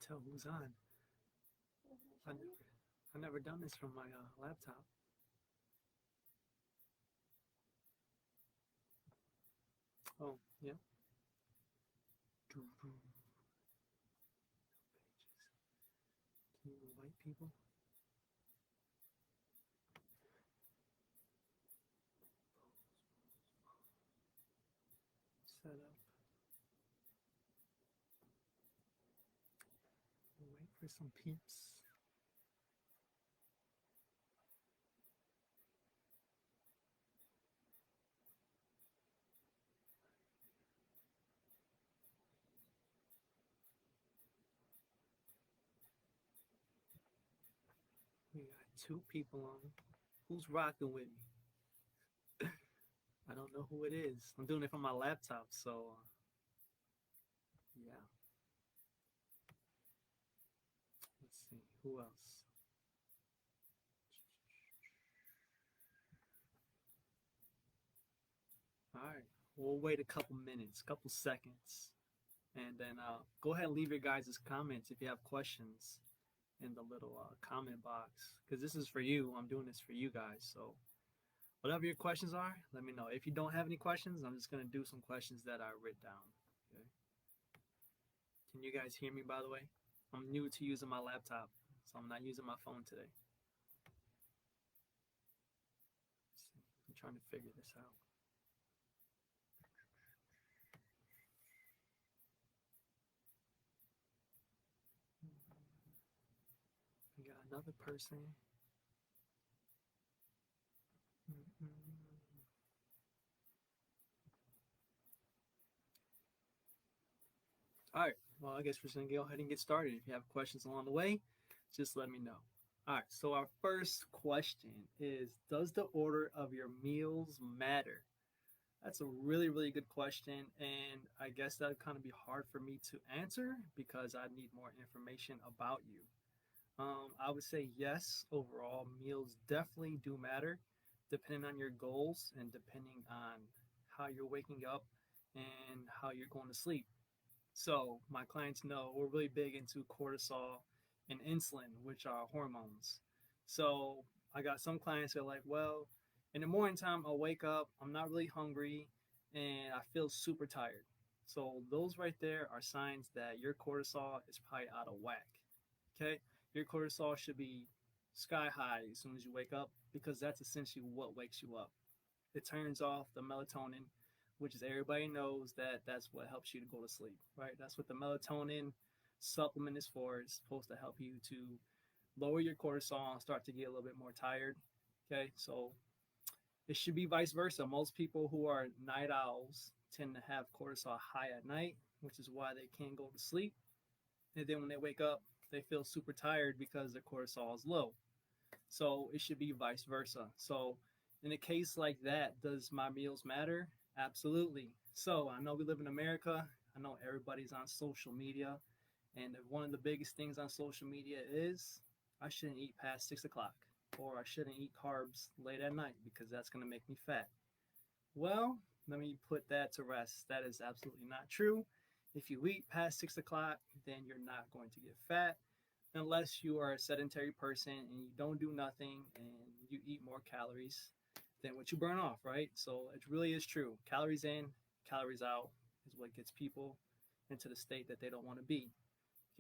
tell who's on. I never, I never done this from my laptop. Oh, yeah. Pages. Can you invite people? Set up. We'll wait for some peeps. We got two people on. Who's rocking with me? I don't know who it is. I'm doing it from my laptop, so yeah. Let's see who else. All right, we'll wait a couple minutes, couple seconds, and then go ahead and leave your guys' comments if you have questions in the little comment box because this is for you. I'm doing this for you guys, so whatever your questions are, let me know. If you don't have any questions, I'm just gonna do some questions that I wrote down. Okay. Can you guys hear me, by the way? I'm new to using my laptop, so I'm not using my phone today. I'm trying to figure this out. We got another person. All right. Well, I guess we're just gonna go ahead and get started. If you have questions along the way, just let me know. All right. So our first question is: does the order of your meals matter? That's a really, really good question, and I guess that would kind of be hard for me to answer because I need more information about you. I would say yes. Overall, meals definitely do matter, depending on your goals and depending on how you're waking up and how you're going to sleep. So my clients know we're really big into cortisol and insulin, which are hormones. So I got some clients that are like, well, in the morning time, I'll wake up, I'm not really hungry, and I feel super tired. So those right there are signs that your cortisol is probably out of whack. Okay, your cortisol should be sky high as soon as you wake up because that's essentially what wakes you up. It turns off the melatonin, which is everybody knows that that's what helps you to go to sleep, right? That's what the melatonin supplement is for. It's supposed to help you to lower your cortisol and start to get a little bit more tired. Okay, so it should be vice versa. Most people who are night owls tend to have cortisol high at night, which is why they can't go to sleep. And then when they wake up, they feel super tired because their cortisol is low. So it should be vice versa. So in a case like that, does my meals matter? Absolutely. So I know we live in America. I know everybody's on social media. And one of the biggest things on social media is I shouldn't eat past 6 o'clock or I shouldn't eat carbs late at night because that's going to make me fat. Well, let me put that to rest. That is absolutely not true. If you eat past 6 o'clock, then you're not going to get fat unless you are a sedentary person and you don't do nothing and you eat more calories than what you burn off, right? So it really is true. Calories in, calories out is what gets people into the state that they don't want to be.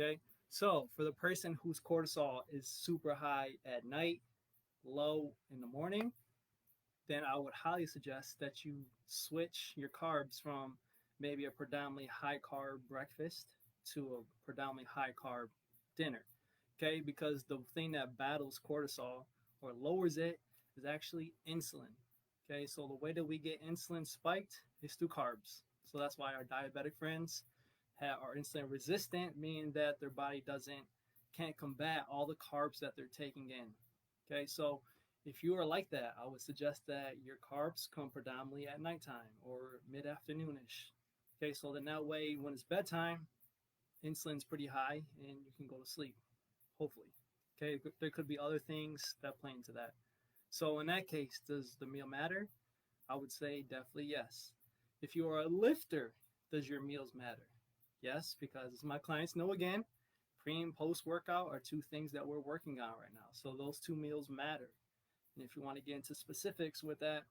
Okay. So for the person whose cortisol is super high at night, low in the morning, then I would highly suggest that you switch your carbs from maybe a predominantly high carb breakfast to a predominantly high carb dinner. Okay, because the thing that battles cortisol or lowers it is actually insulin. Okay, so the way that we get insulin spiked is through carbs. So that's why our diabetic friends are insulin resistant, meaning that their body can't combat all the carbs that they're taking in. Okay, so if you are like that, I would suggest that your carbs come predominantly at nighttime or mid afternoonish. Okay, so then that way, when it's bedtime, insulin's pretty high and you can go to sleep, hopefully. Okay, there could be other things that play into that. So in that case, does the meal matter? I would say definitely yes. If you are a lifter, does your meals matter? Yes, because as my clients know again, Pre and post workout are two things that we're working on right now. So those two meals matter. And if you want to get into specifics with that,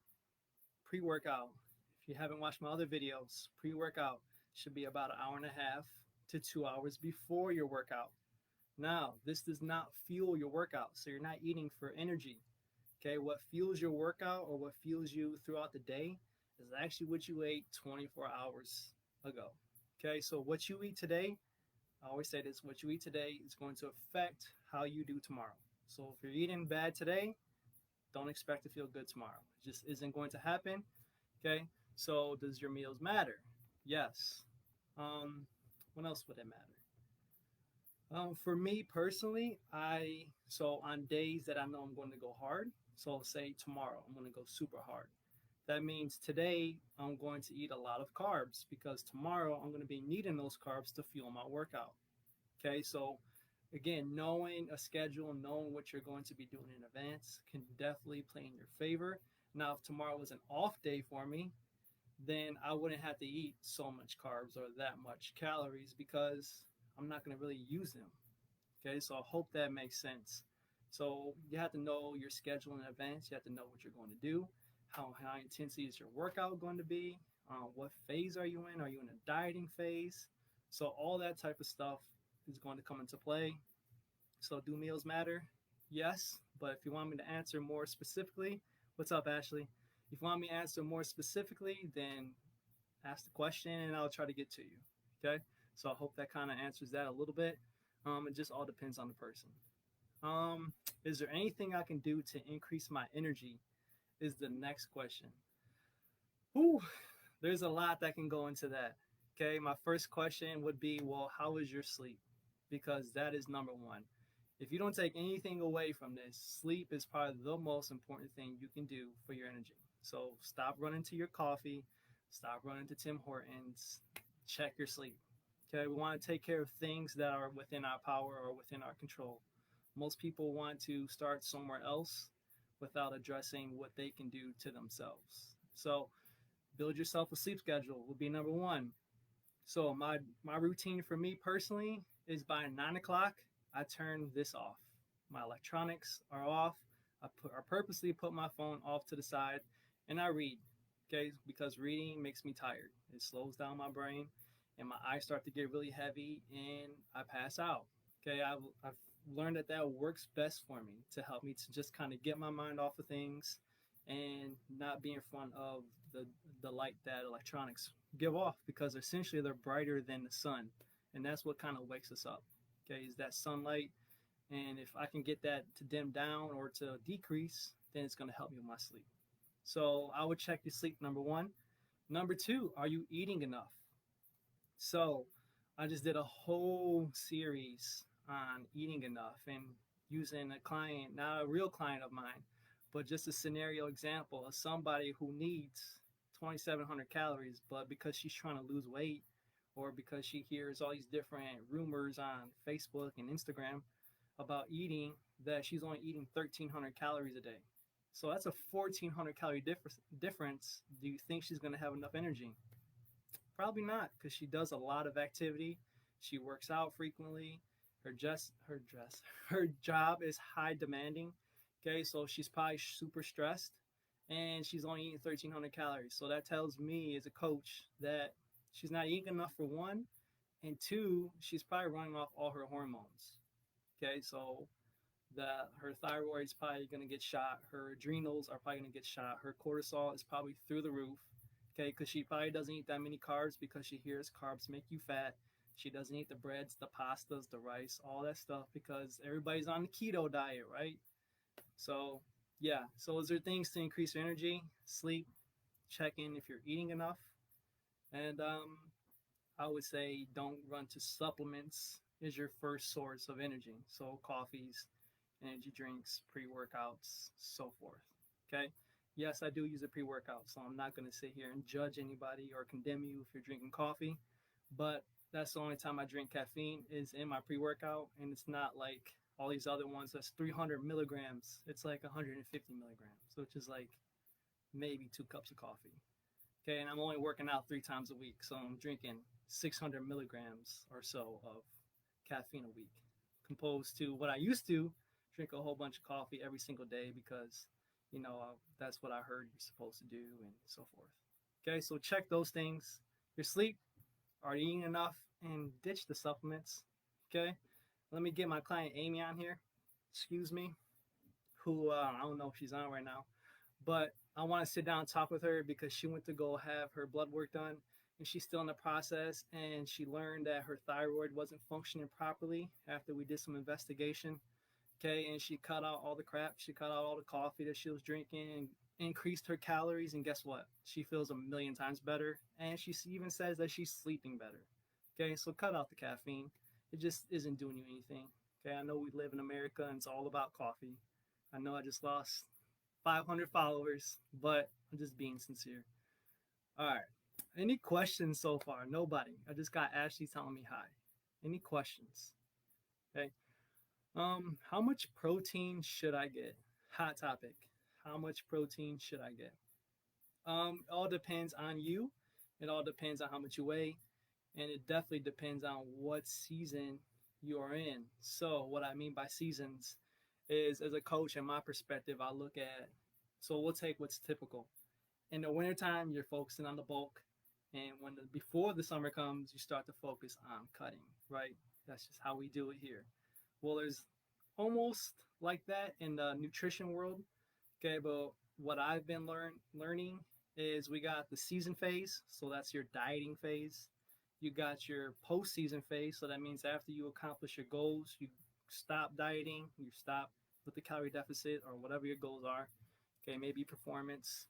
pre workout, if you haven't watched my other videos, pre workout should be about an hour and a half to 2 hours before your workout. Now, this does not fuel your workout, so you're not eating for energy. Okay, what fuels your workout or what fuels you throughout the day is actually what you ate 24 hours ago. Okay, so what you eat today, I always say this, what you eat today is going to affect how you do tomorrow. So if you're eating bad today, don't expect to feel good tomorrow. It just isn't going to happen. Okay, so does your meals matter? Yes. What else would it matter? For me personally, so on days that I know I'm going to go hard, so say tomorrow I'm going to go super hard. That means today I'm going to eat a lot of carbs because tomorrow I'm going to be needing those carbs to fuel my workout. Okay, so again, knowing a schedule, knowing what you're going to be doing in advance can definitely play in your favor. Now, if tomorrow was an off day for me, then I wouldn't have to eat so much carbs or that much calories because I'm not going to really use them. Okay, so I hope that makes sense. So you have to know your schedule in advance. You have to know what you're going to do. How high intensity is your workout going to be? What phase are you in? Are you in a dieting phase? So all that type of stuff is going to come into play. So do meals matter? Yes, but if you want me to answer more specifically, what's up, Ashley? If you want me to answer more specifically, then ask the question and I'll try to get to you. Okay, so I hope that kind of answers that a little bit. It just all depends on the person. Is there anything I can do to increase my energy? Is the next question. Whew, there's a lot that can go into that. Okay, my first question would be, well, how is your sleep? Because that is number one. If you don't take anything away from this, sleep is probably the most important thing you can do for your energy. So stop running to your coffee, stop running to Tim Hortons, check your sleep. Okay, we want to take care of things that are within our power or within our control. Most people want to start somewhere else without addressing what they can do to themselves. So build yourself a sleep schedule would be number one. So my routine for me personally is by 9 o'clock, I turn this off. My electronics are off. I purposely put my phone off to the side and I read. Okay, because reading makes me tired. It slows down my brain and my eyes start to get really heavy and I pass out. Okay, I've learned that that works best for me to help me to just kind of get my mind off of things and not be in front of the light that electronics give off because essentially they're brighter than the sun and that's what kind of wakes us up. Okay, is that sunlight, and if I can get that to dim down or to decrease, then it's going to help me with my sleep. So I would check your sleep, number one. Number two, are you eating enough? So I just did a whole series on eating enough and using a client, not a real client of mine, but just a scenario example of somebody who needs 2,700 calories, but because she's trying to lose weight or because she hears all these different rumors on Facebook and Instagram about eating, that she's only eating 1,300 calories a day. So that's a 1,400 calorie difference. Do you think she's going to have enough energy? Probably not, because she does a lot of activity. She works out frequently. Her job is high demanding. Okay, so she's probably super stressed, and she's only eating 1,300 calories. So that tells me as a coach that she's not eating enough for one, and two, she's probably running off all her hormones. Okay, so her thyroid is probably going to get shot. Her adrenals are probably going to get shot. Her cortisol is probably through the roof. Okay, because she probably doesn't eat that many carbs because she hears carbs make you fat. She doesn't eat the breads, the pastas, the rice, all that stuff because everybody's on the keto diet, right? So, yeah. So, is there things to increase your energy? Sleep, check in if you're eating enough. And I would say don't run to supplements is your first source of energy. So, coffees, energy drinks, pre-workouts, so forth. Okay. Yes, I do use a pre-workout, so I'm not going to sit here and judge anybody or condemn you if you're drinking coffee. But that's the only time I drink caffeine is in my pre-workout, and it's not like all these other ones that's 300 milligrams. It's like 150 milligrams, which is like maybe 2 cups of coffee. Okay, and I'm only working out 3 times a week, so I'm drinking 600 milligrams or so of caffeine a week. composed to what I used to drink a whole bunch of coffee every single day because, that's what I heard you're supposed to do and so forth. Okay, so check those things. Your sleep, are you eating enough, and ditch the supplements. Okay, let me get my client Amy on here. Excuse me, who I don't know if she's on right now, but I want to sit down and talk with her because she went to go have her blood work done and she's still in the process, and she learned that her thyroid wasn't functioning properly after we did some investigation. Okay, and she cut out all the crap. She cut out all the coffee that she was drinking and increased her calories. And guess what? She feels a million times better. And she even says that she's sleeping better. Okay, so cut out the caffeine. It just isn't doing you anything. Okay, I know we live in America and it's all about coffee. I know I just lost 500 followers, but I'm just being sincere. All right. Any questions so far? Nobody. I just got Ashley telling me hi. Any questions? Okay. How much protein should I get? Hot topic. How much protein should I get? It all depends on you. It all depends on how much you weigh, and it definitely depends on what season you are in. So, what I mean by seasons is, as a coach, in my perspective, I look at. So we'll take what's typical. In the wintertime, you're focusing on the bulk, and before the summer comes, you start to focus on cutting. Right? That's just how we do it here. Well, there's almost like that in the nutrition world. Okay, but what I've been learning is we got the season phase, so that's your dieting phase. You got your post-season phase, so that means after you accomplish your goals, you stop dieting, you stop with the calorie deficit or whatever your goals are. Okay, maybe performance.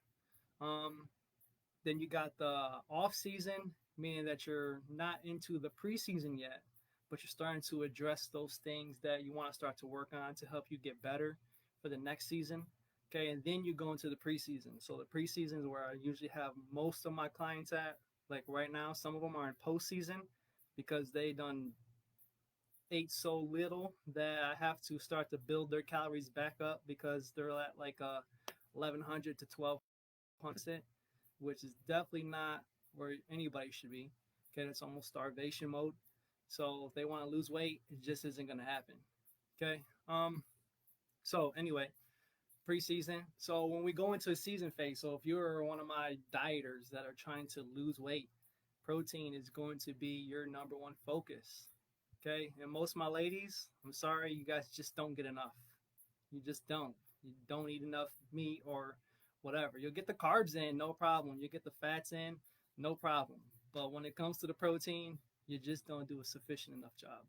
Then you got the off season, meaning that you're not into the preseason yet, but you're starting to address those things that you want to start to work on to help you get better for the next season. Okay, and then you go into the preseason. So the preseason is where I usually have most of my clients at. Like right now, some of them are in postseason because they done ate so little that I have to start to build their calories back up because they're at like 1100 to 1200, which is definitely not where anybody should be. Okay, that's almost starvation mode. So if they want to lose weight, it just isn't going to happen. Okay. So anyway, preseason. So when we go into a season phase, so if you're one of my dieters that are trying to lose weight, protein is going to be your number one focus. Okay. And most of my ladies, I'm sorry, you guys just don't get enough. You just don't. You don't eat enough meat or whatever. You'll get the carbs in, no problem. You get the fats in, no problem. But when it comes to the protein, you just don't do a sufficient enough job.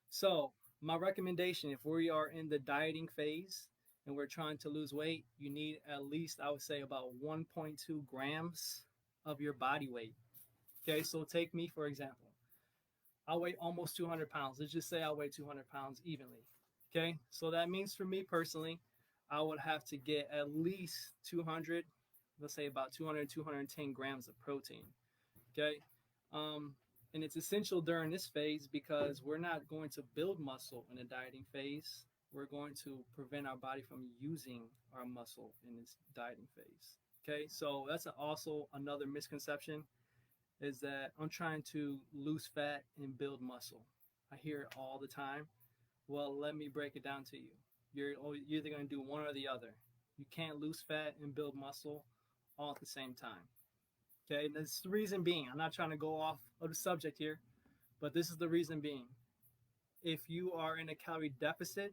So my recommendation, if we are in the dieting phase and we're trying to lose weight, you need at least, I would say, about 1.2 grams of your body weight. Okay, so take me, for example. I weigh almost 200 pounds. Let's just say I weigh 200 pounds evenly. Okay, so that means for me personally, I would have to get at least 200, let's say about 200, 210 grams of protein. Okay, and it's essential during this phase because we're not going to build muscle in the dieting phase. We're going to prevent our body from using our muscle in this dieting phase. Okay, so that's also another misconception, is that I'm trying to lose fat and build muscle. I hear it all the time. Well, let me break it down to you. You're either going to do one or the other. You can't lose fat and build muscle all at the same time. Okay, and that's the reason being. I'm not trying to go off of the subject here, but this is the reason being. If you are in a calorie deficit,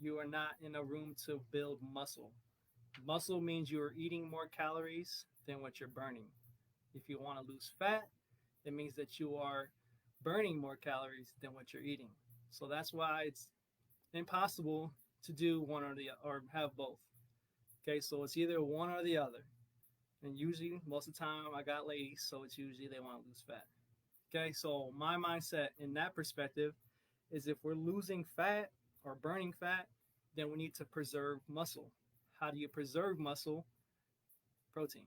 you are not in a room to build muscle. Muscle means you are eating more calories than what you're burning. If you want to lose fat, it means that you are burning more calories than what you're eating. So that's why it's impossible to do one or have both. Okay, so it's either one or the other. And usually, most of the time, I got ladies, so it's usually they want to lose fat. Okay, so my mindset in that perspective is if we're losing fat or burning fat, then we need to preserve muscle. How do you preserve muscle? Protein.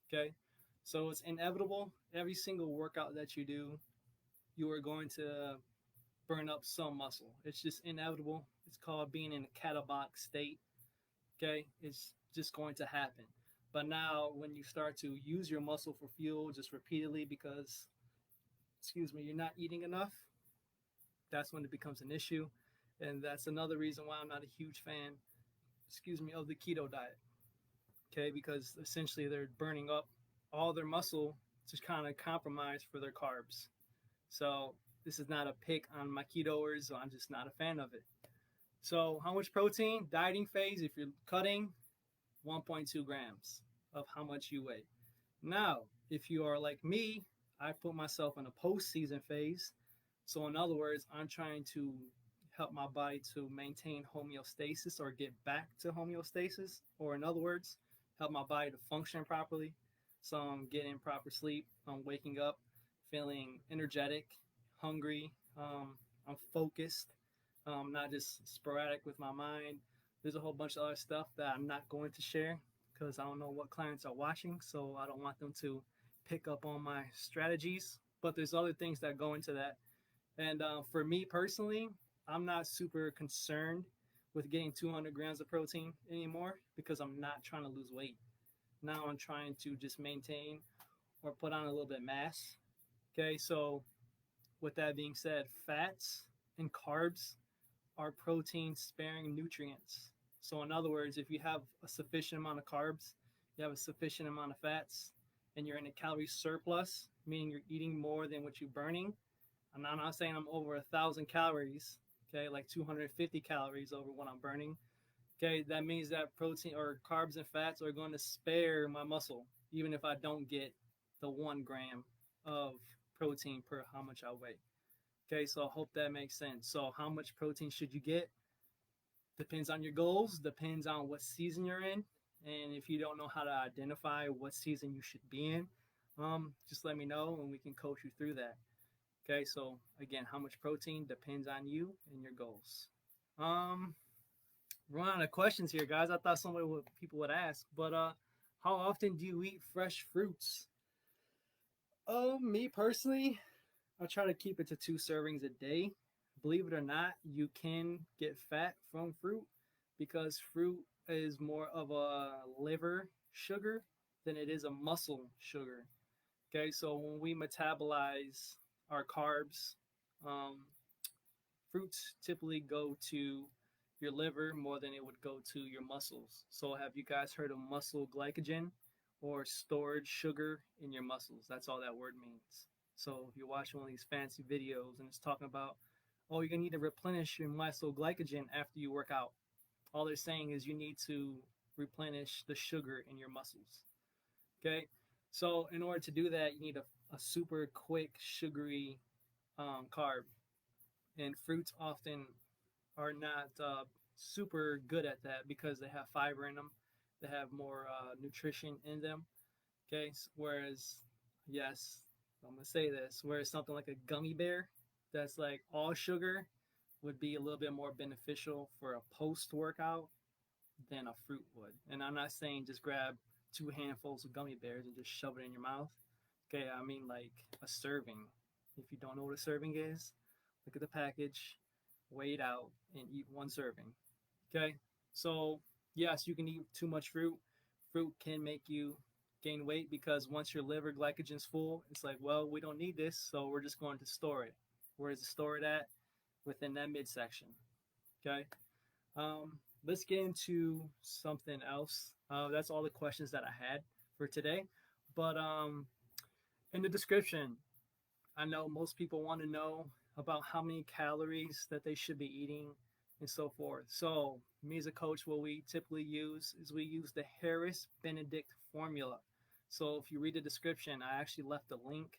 Okay, so it's inevitable. Every single workout that you do, you are going to burn up some muscle. It's just inevitable. It's called being in a catabolic state. Okay, it's just going to happen. But now when you start to use your muscle for fuel just repeatedly because, you're not eating enough, that's when it becomes an issue. And that's another reason why I'm not a huge fan, of the keto diet. Okay, because essentially they're burning up all their muscle to kind of compromise for their carbs. So this is not a pick on my ketoers. So I'm just not a fan of it. So how much protein? Dieting phase, if you're cutting, 1.2 grams of how much you weigh. Now, if you are like me, I put myself in a post-season phase. So in other words, I'm trying to help my body to maintain homeostasis or get back to homeostasis, or in other words, help my body to function properly. So I'm getting proper sleep. I'm waking up feeling energetic, hungry. I'm focused. Not just sporadic with my mind. There's a whole bunch of other stuff that I'm not going to share because I don't know what clients are watching, so I don't want them to pick up on my strategies. But there's other things that go into that. And for me personally, I'm not super concerned with getting 200 grams of protein anymore because I'm not trying to lose weight. Now I'm trying to just maintain or put on a little bit of mass. Okay, so with that being said, fats and carbs are protein sparing nutrients. So, in other words, if you have a sufficient amount of carbs, you have a sufficient amount of fats, and you're in a calorie surplus, meaning you're eating more than what you're burning. I'm not saying I'm over 1,000 calories, okay, like 250 calories over what I'm burning. Okay, that means that protein or carbs and fats are going to spare my muscle, even if I don't get the 1 gram of protein per how much I weigh. Okay, so I hope that makes sense. So how much protein should you get? Depends on your goals, depends on what season you're in. And if you don't know how to identify what season you should be in, just let me know and we can coach you through that. Okay, so again, how much protein depends on you and your goals. Run out of questions here, guys. I thought people would ask, but how often do you eat fresh fruits? Me personally, I try to keep it to 2 servings a day. Believe it or not, you can get fat from fruit because fruit is more of a liver sugar than it is a muscle sugar. Okay, so when we metabolize our carbs, fruits typically go to your liver more than it would go to your muscles. So have you guys heard of muscle glycogen or stored sugar in your muscles? That's all that word means. So if you're watching one of these fancy videos and it's talking about, oh, you're gonna need to replenish your muscle glycogen after you work out, all they're saying is you need to replenish the sugar in your muscles. Okay, so in order to do that, you need a super quick sugary carb, and fruits often are not super good at that because they have fiber in them, they have more nutrition in them. Okay, whereas, yes, I'm gonna say this, whereas something like a gummy bear that's like all sugar would be a little bit more beneficial for a post workout than a fruit would. And I'm not saying just grab 2 handfuls of gummy bears and just shove it in your mouth. Okay, I mean like a serving. If you don't know what a serving is, look at the package, weigh it out, and eat 1 serving. Okay, so yes, you can eat too much fruit. Fruit can make you gain weight because once your liver glycogen's full, it's like, well, we don't need this, so we're just going to store it. Where does it store it at? Within that midsection. Okay. Let's get into something else. That's all the questions that I had for today. But in the description, I know most people want to know about how many calories that they should be eating and so forth. So me as a coach, what we typically use is we use the Harris-Benedict formula. So if you read the description, I actually left a link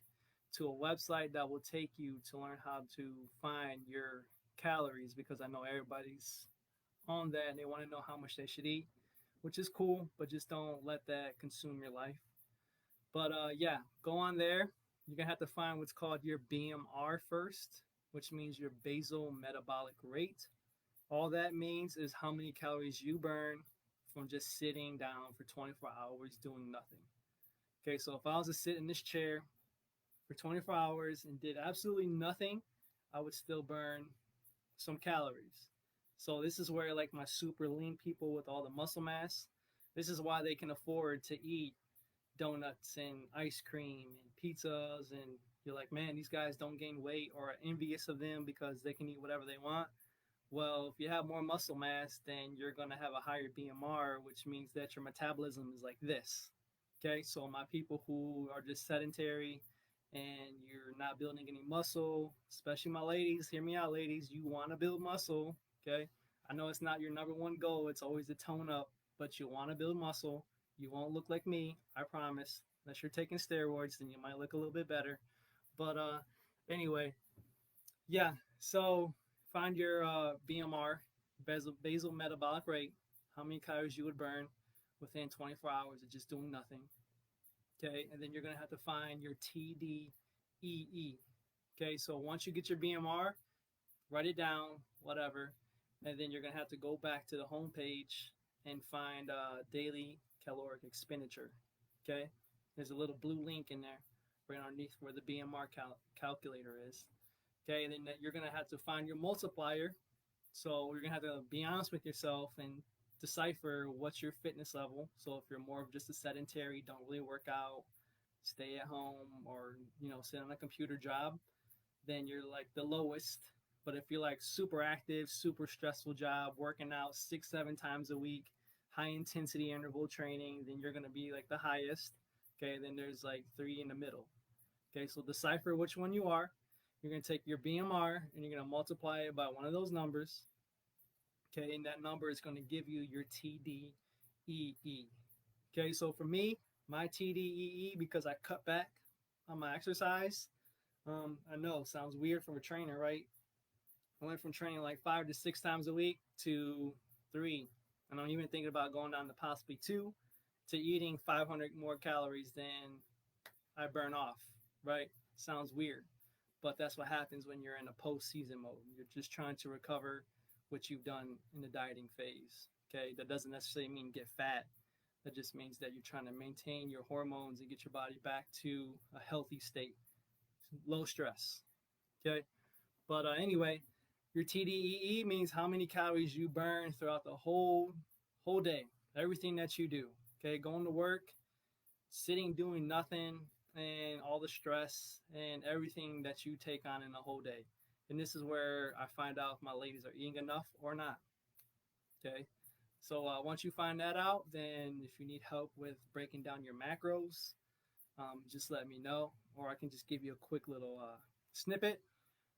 to a website that will take you to learn how to find your calories, because I know everybody's on that and they want to know how much they should eat, which is cool, but just don't let that consume your life. But yeah, go on there. You're going to have to find what's called your BMR first, which means your basal metabolic rate. All that means is how many calories you burn from just sitting down for 24 hours doing nothing. Okay, so if I was to sit in this chair for 24 hours and did absolutely nothing, I would still burn some calories. So this is where like my super lean people with all the muscle mass, this is why they can afford to eat donuts and ice cream and pizzas and You're like, man, these guys don't gain weight, or are envious of them because they can eat whatever they want. Well, if you have more muscle mass, then you're going to have a higher BMR, which means that your metabolism is like this. Okay, so my people who are just sedentary and you're not building any muscle, especially my ladies, hear me out, ladies, you want to build muscle. Okay, I know it's not your number one goal, it's always to tone up, but you want to build muscle. You won't look like me, I promise. Unless you're taking steroids, then you might look a little bit better. But anyway, yeah. So find your BMR, basal metabolic rate, how many calories you would burn within 24 hours of just doing nothing. Okay, and then you're gonna have to find your TDEE. Okay, so once you get your BMR, write it down, whatever, and then you're gonna have to go back to the home page and find daily caloric expenditure. Okay, there's a little blue link in there right underneath where the BMR calculator is. Okay, and then you're gonna have to find your multiplier. So you're gonna have to be honest with yourself and decipher what's your fitness level. So if you're more of just a sedentary, don't really work out, stay at home, or sit on a computer job, then you're like the lowest. But if you're like super active, super stressful job, working out 6-7 times a week, high intensity interval training, then you're gonna be like the highest. Okay, then there's like 3 in the middle. Okay, so decipher which one you are. You're going to take your BMR and you're going to multiply it by one of those numbers. Okay, and that number is going to give you your TDEE. Okay, so for me, my TDEE, because I cut back on my exercise, I know, sounds weird from a trainer, right? I went from training like 5 to 6 times a week to 3. And I'm even thinking about going down to possibly 2, to eating 500 more calories than I burn off, right? Sounds weird. But that's what happens when you're in a post-season mode. You're just trying to recover what you've done in the dieting phase. Okay, that doesn't necessarily mean get fat. That just means that you're trying to maintain your hormones and get your body back to a healthy state, low stress. Okay, but anyway, your TDEE means how many calories you burn throughout the whole day, everything that you do. Okay, going to work, sitting doing nothing, and all the stress and everything that you take on in the whole day. And this is where I find out if my ladies are eating enough or not. Okay, so once you find that out, then if you need help with breaking down your macros, just let me know, or I can just give you a quick little snippet.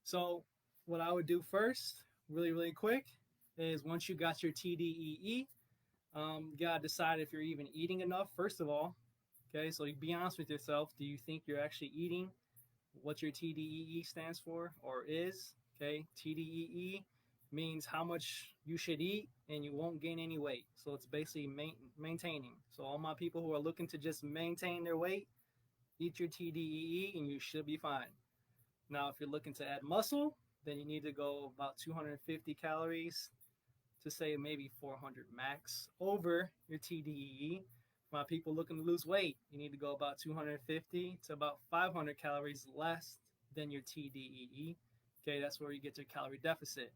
So what I would do first, really quick, is once you got your TDEE, you gotta decide if you're even eating enough, first of all. Okay, so be honest with yourself. Do you think you're actually eating what your TDEE stands for or is? Okay, TDEE means how much you should eat and you won't gain any weight. So it's basically maintaining. So all my people who are looking to just maintain their weight, eat your TDEE and you should be fine. Now, if you're looking to add muscle, then you need to go about 250 calories to say maybe 400 max over your TDEE. My people looking to lose weight, you need to go about 250 to about 500 calories less than your TDEE. Okay, that's where you get your calorie deficit.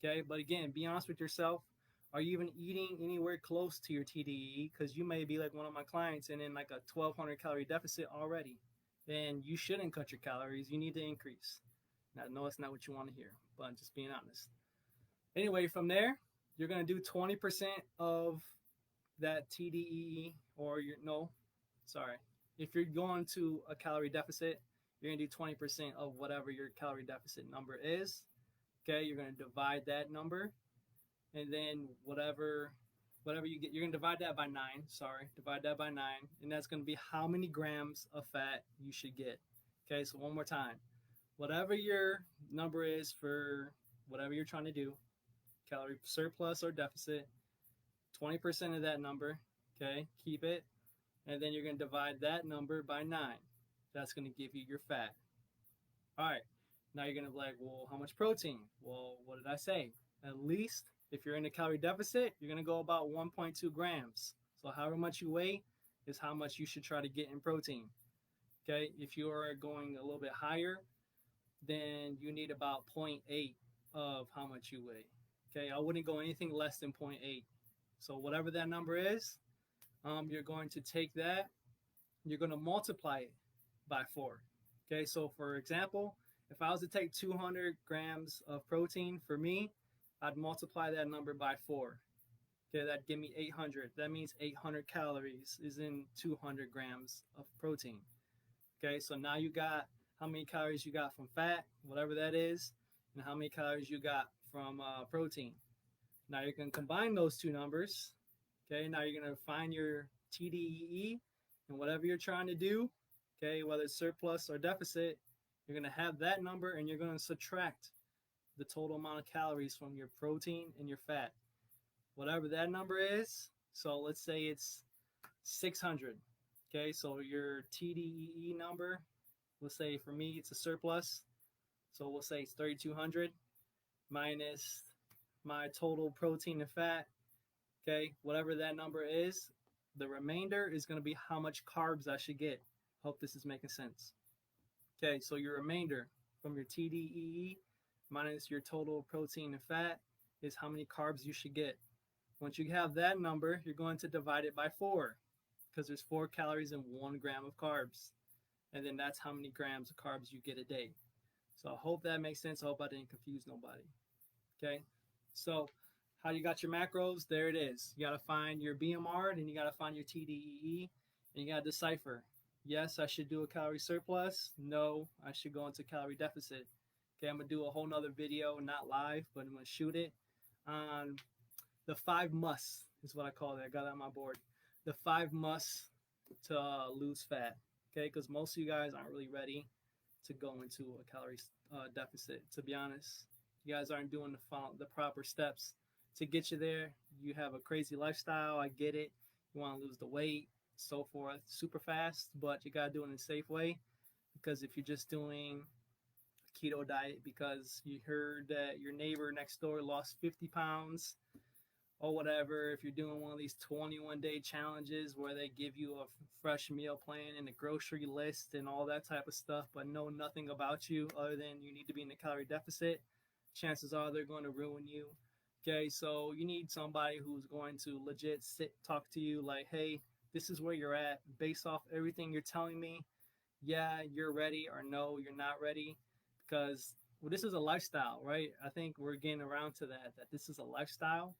Okay, but again, be honest with yourself. Are you even eating anywhere close to your TDEE? Because you may be like one of my clients and in like a 1,200 calorie deficit already. Then you shouldn't cut your calories. You need to increase. Now, no, it's not what you want to hear, but I'm just being honest. Anyway, from there, you're going to do 20% of that TDEE, or if you're going to a calorie deficit, you're going to do 20% of whatever your calorie deficit number is. Okay, you're going to divide that number, and then whatever you get, you're going to divide that by 9. Divide that by 9, and that's going to be how many grams of fat you should get. Okay, so one more time. Whatever your number is for whatever you're trying to do, calorie surplus or deficit, 20% of that number, okay, keep it, and then you're going to divide that number by 9. That's going to give you your fat. All right, now you're going to be like, well, how much protein? Well, what did I say? At least, if you're in a calorie deficit, you're going to go about 1.2 grams. So however much you weigh is how much you should try to get in protein. Okay, if you are going a little bit higher, then you need about 0.8 of how much you weigh. Okay, I wouldn't go anything less than 0.8. So whatever that number is, you're going to take that, you're going to multiply it by 4. Okay, so for example, if I was to take 200 grams of protein for me, I'd multiply that number by 4. Okay, that'd give me 800. That means 800 calories is in 200 grams of protein. Okay, so now you got how many calories you got from fat, whatever that is, and how many calories you got from protein. Now you're going to combine those two numbers. Okay, now you're going to find your TDEE and whatever you're trying to do. Okay, whether it's surplus or deficit, you're going to have that number and you're going to subtract the total amount of calories from your protein and your fat. Whatever that number is, so let's say it's 600. Okay, so your TDEE number, let's say for me it's a surplus, so we'll say it's 3,200 minus my total protein and fat. Okay, whatever that number is, the remainder is going to be how much carbs I should get. Hope this is making sense. Okay, so your remainder from your TDEE minus your total protein and fat is how many carbs you should get. Once you have that number, you're going to divide it by 4 because there's 4 calories in 1 gram of carbs. And then that's how many grams of carbs you get a day. So I hope that makes sense. I hope I didn't confuse nobody. Okay, so how you got your macros? There it is. You got to find your BMR, then you got to find your TDEE, and you got to decipher. Yes, I should do a calorie surplus. No, I should go into calorie deficit. Okay, I'm going to do a whole nother video, not live, but I'm going to shoot it on the 5 musts is what I call it. I got it on my board. The 5 musts to lose fat. Okay, because most of you guys aren't really ready to go into a calorie deficit. To be honest, you guys aren't doing the proper steps to get you there. You have a crazy lifestyle. I get it. You want to lose the weight, so forth, super fast, but you got to do it in a safe way. Because if you're just doing a keto diet because you heard that your neighbor next door lost 50 pounds or whatever, if you're doing one of these 21-day challenges where they give you a fresh meal plan and a grocery list and all that type of stuff, but know nothing about you other than you need to be in a calorie deficit, chances are they're going to ruin you. Okay, so you need somebody who's going to legit talk to you like, hey, this is where you're at based off everything you're telling me. Yeah, you're ready, or no, you're not ready. Because this is a lifestyle, right? I think we're getting around to that this is a lifestyle.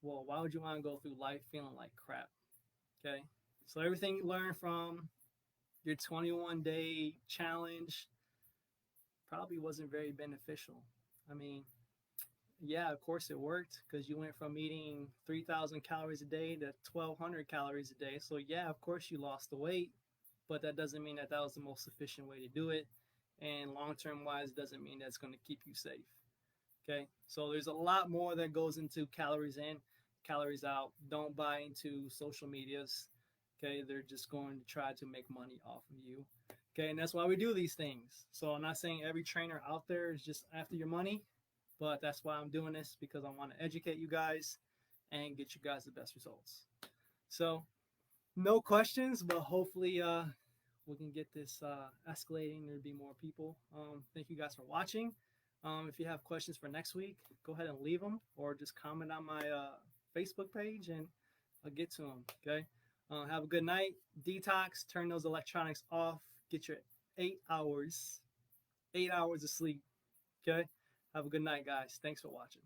Well, why would you want to go through life feeling like crap? Okay, so everything you learn from your 21-day challenge probably wasn't very beneficial. I mean, yeah, of course it worked because you went from eating 3,000 calories a day to 1,200 calories a day. So yeah, of course you lost the weight, but that doesn't mean that was the most efficient way to do it. And long-term wise, doesn't mean that's going to keep you safe. Okay, so there's a lot more that goes into calories in, calories out. Don't buy into social medias. Okay, they're just going to try to make money off of you. Okay, and that's why we do these things. So I'm not saying every trainer out there is just after your money, but that's why I'm doing this, because I want to educate you guys and get you guys the best results. So no questions, but hopefully we can get this escalating. There'll be more people. Thank you guys for watching. If you have questions for next week, go ahead and leave them, or just comment on my Facebook page and I'll get to them. Okay. Have a good night. Detox. Turn those electronics off. Get your 8 hours of sleep. Okay. Have a good night, guys. Thanks for watching.